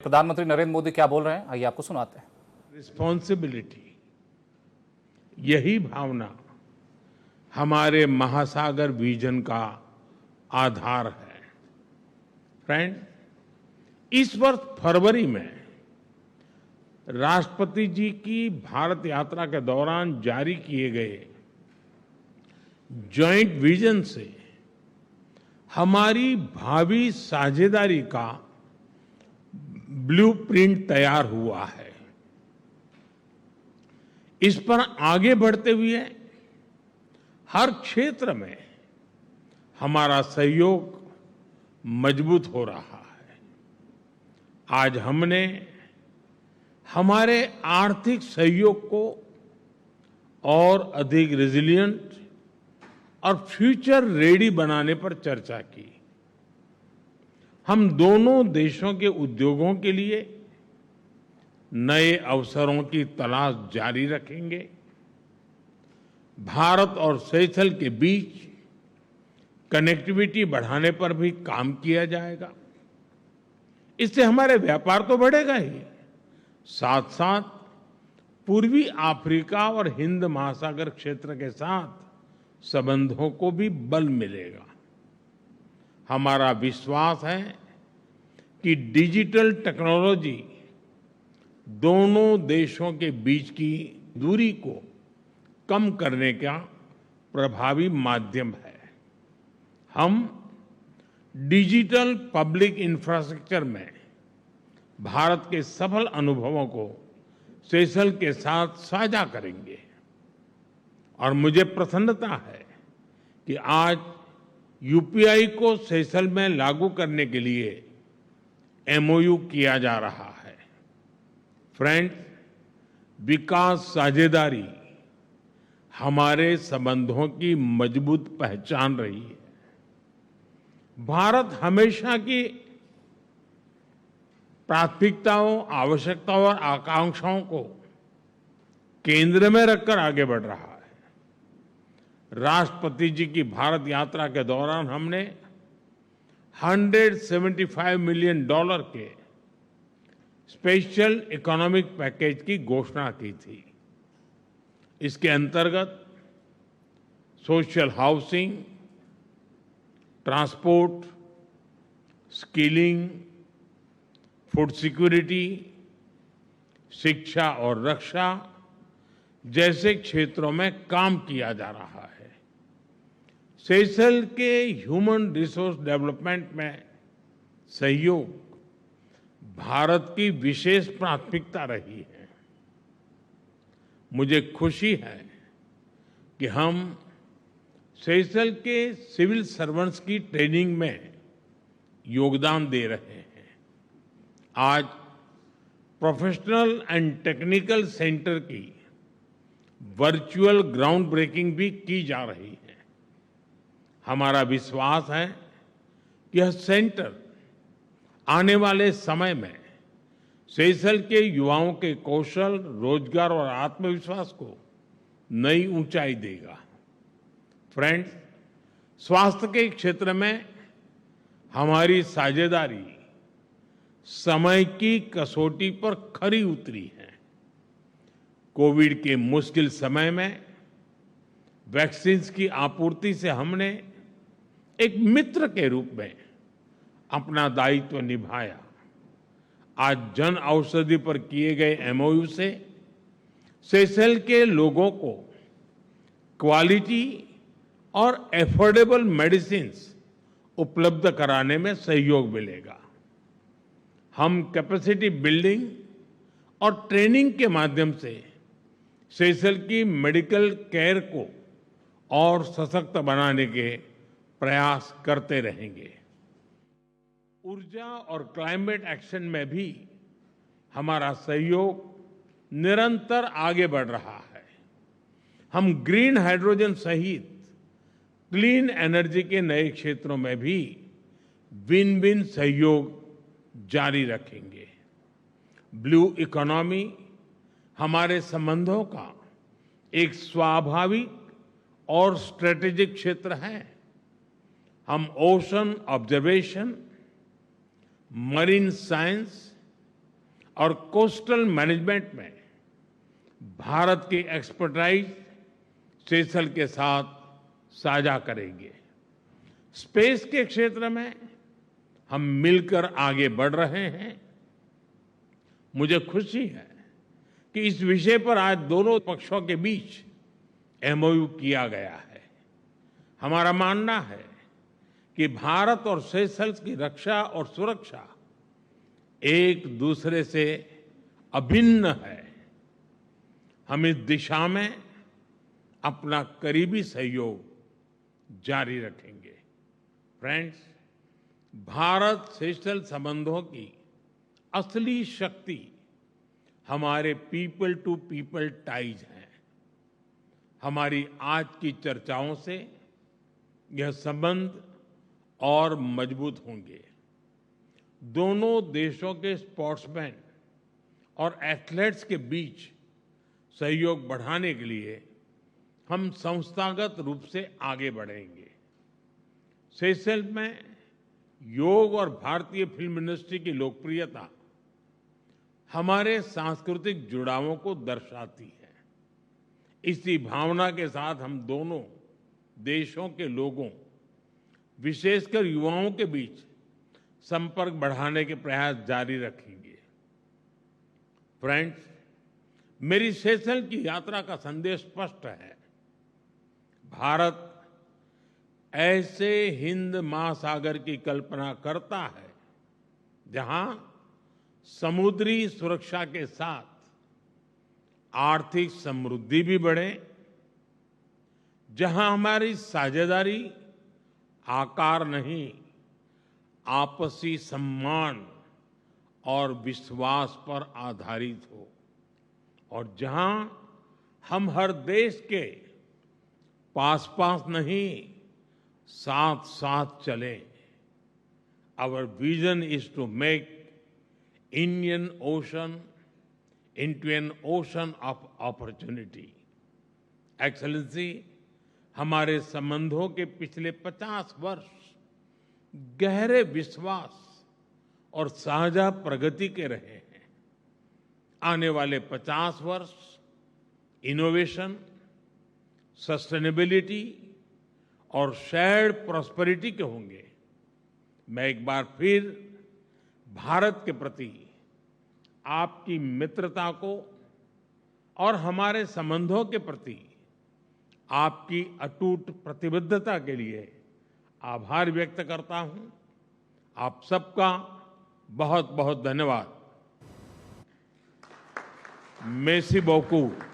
प्रधानमंत्री नरेंद्र मोदी क्या बोल रहे हैं, आइए आपको सुनाते हैं। रिस्पॉन्सिबिलिटी, यही भावना हमारे महासागर विजन का आधार है। फ्रेंड, इस वर्ष फरवरी में राष्ट्रपति जी की भारत यात्रा के दौरान जारी किए गए जॉइंट विजन से हमारी भावी साझेदारी का ब्लूप्रिंट तैयार हुआ है। इस पर आगे बढ़ते हुए हर क्षेत्र में हमारा सहयोग मजबूत हो रहा है। आज हमने हमारे आर्थिक सहयोग को और अधिक रेजिलिएंट और फ्यूचर रेडी बनाने पर चर्चा की। हम दोनों देशों के उद्योगों के लिए नए अवसरों की तलाश जारी रखेंगे। भारत और सेशेल्स के बीच कनेक्टिविटी बढ़ाने पर भी काम किया जाएगा। इससे हमारे व्यापार तो बढ़ेगा ही, साथ साथ पूर्वी अफ्रीका और हिंद महासागर क्षेत्र के साथ संबंधों को भी बल मिलेगा। हमारा विश्वास है कि डिजिटल टेक्नोलॉजी दोनों देशों के बीच की दूरी को कम करने का प्रभावी माध्यम है। हम डिजिटल पब्लिक इंफ्रास्ट्रक्चर में भारत के सफल अनुभवों को सेशेल्स के साथ साझा करेंगे और मुझे प्रसन्नता है कि आज यूपीआई को सेशेल्स में लागू करने के लिए एमओयू किया जा रहा है। फ्रेंड्स, विकास साझेदारी हमारे संबंधों की मजबूत पहचान रही है। भारत हमेशा की प्राथमिकताओं, आवश्यकताओं और आकांक्षाओं को केंद्र में रखकर आगे बढ़ रहा है। राष्ट्रपति जी की भारत यात्रा के दौरान हमने $175 मिलियन के स्पेशल इकोनॉमिक पैकेज की घोषणा की थी। इसके अंतर्गत social housing, transport, skilling, food security, शिक्षा और रक्षा जैसे क्षेत्रों में काम किया जा रहा है। सेशेल्स के ह्यूमन रिसोर्स डेवलपमेंट में सहयोग भारत की विशेष प्राथमिकता रही है। मुझे खुशी है कि हम सेशेल्स के सिविल सर्वेंट्स की ट्रेनिंग में योगदान दे रहे हैं। आज प्रोफेशनल एंड टेक्निकल सेंटर की वर्चुअल ग्राउंड ब्रेकिंग भी की जा रही है। हमारा विश्वास है कि यह सेंटर आने वाले समय में सेशेल्स के युवाओं के कौशल, रोजगार और आत्मविश्वास को नई ऊंचाई देगा। फ्रेंड्स, स्वास्थ्य के क्षेत्र में हमारी साझेदारी समय की कसौटी पर खरी उतरी है। कोविड के मुश्किल समय में वैक्सीन की आपूर्ति से हमने एक मित्र के रूप में अपना दायित्व निभाया। आज जन औषधि पर किए गए एमओयू से सेशेल्स के लोगों को क्वालिटी और एफोर्डेबल मेडिसिन्स उपलब्ध कराने में सहयोग मिलेगा। हम कैपेसिटी बिल्डिंग और ट्रेनिंग के माध्यम से सेशेल्स की मेडिकल केयर को और सशक्त बनाने के प्रयास करते रहेंगे। ऊर्जा और क्लाइमेट एक्शन में भी हमारा सहयोग निरंतर आगे बढ़ रहा है। हम ग्रीन हाइड्रोजन सहित क्लीन एनर्जी के नए क्षेत्रों में भी विन विन सहयोग जारी रखेंगे। ब्लू इकोनॉमी हमारे संबंधों का एक स्वाभाविक और स्ट्रेटेजिक क्षेत्र है। हम ओशन ऑब्जर्वेशन, मरीन साइंस, और कोस्टल मैनेजमेंट में भारत की एक्सपर्टाइज सेशल्स के साथ साझा करेंगे। स्पेस के क्षेत्र में हम मिलकर आगे बढ़ रहे हैं। मुझे खुशी है कि इस विषय पर आज दोनों पक्षों के बीच एमओयू किया गया है। हमारा मानना है कि भारत और सेशल्स की रक्षा और सुरक्षा एक दूसरे से अभिन्न है। हम इस दिशा में अपना करीबी सहयोग जारी रखेंगे। फ्रेंड्स, भारत सेशल्स संबंधों की असली शक्ति हमारे पीपल टू पीपल टाइज हैं। हमारी आज की चर्चाओं से यह संबंध और मजबूत होंगे। दोनों देशों के स्पोर्ट्समैन और एथलीट्स के बीच सहयोग बढ़ाने के लिए हम संस्थागत रूप से आगे बढ़ेंगे। सेशल्स में योग और भारतीय फिल्म इंडस्ट्री की लोकप्रियता हमारे सांस्कृतिक जुड़ावों को दर्शाती है। इसी भावना के साथ हम दोनों देशों के लोगों, विशेषकर युवाओं के बीच संपर्क बढ़ाने के प्रयास जारी रखेंगे। फ्रेंड्स, मेरी सेशल्स की यात्रा का संदेश स्पष्ट है। भारत ऐसे हिंद महासागर की कल्पना करता है जहां समुद्री सुरक्षा के साथ आर्थिक समृद्धि भी बढ़े, जहां हमारी साझेदारी आकार नहीं, आपसी सम्मान और विश्वास पर आधारित हो, और जहां हम हर देश के पास पास नहीं, साथ साथ चलें। Our vision is to make Indian Ocean into an ocean of opportunity. Excellency, हमारे संबंधों के पिछले 50 वर्ष गहरे विश्वास और साझा प्रगति के रहे हैं। आने वाले 50 वर्ष इनोवेशन, सस्टेनेबिलिटी और शेयर्ड प्रॉस्पेरिटी के होंगे। मैं एक बार फिर भारत के प्रति आपकी मित्रता को और हमारे संबंधों के प्रति आपकी अटूट प्रतिबद्धता के लिए आभार व्यक्त करता हूं। आप सबका बहुत बहुत धन्यवाद। Mercy beaucoup।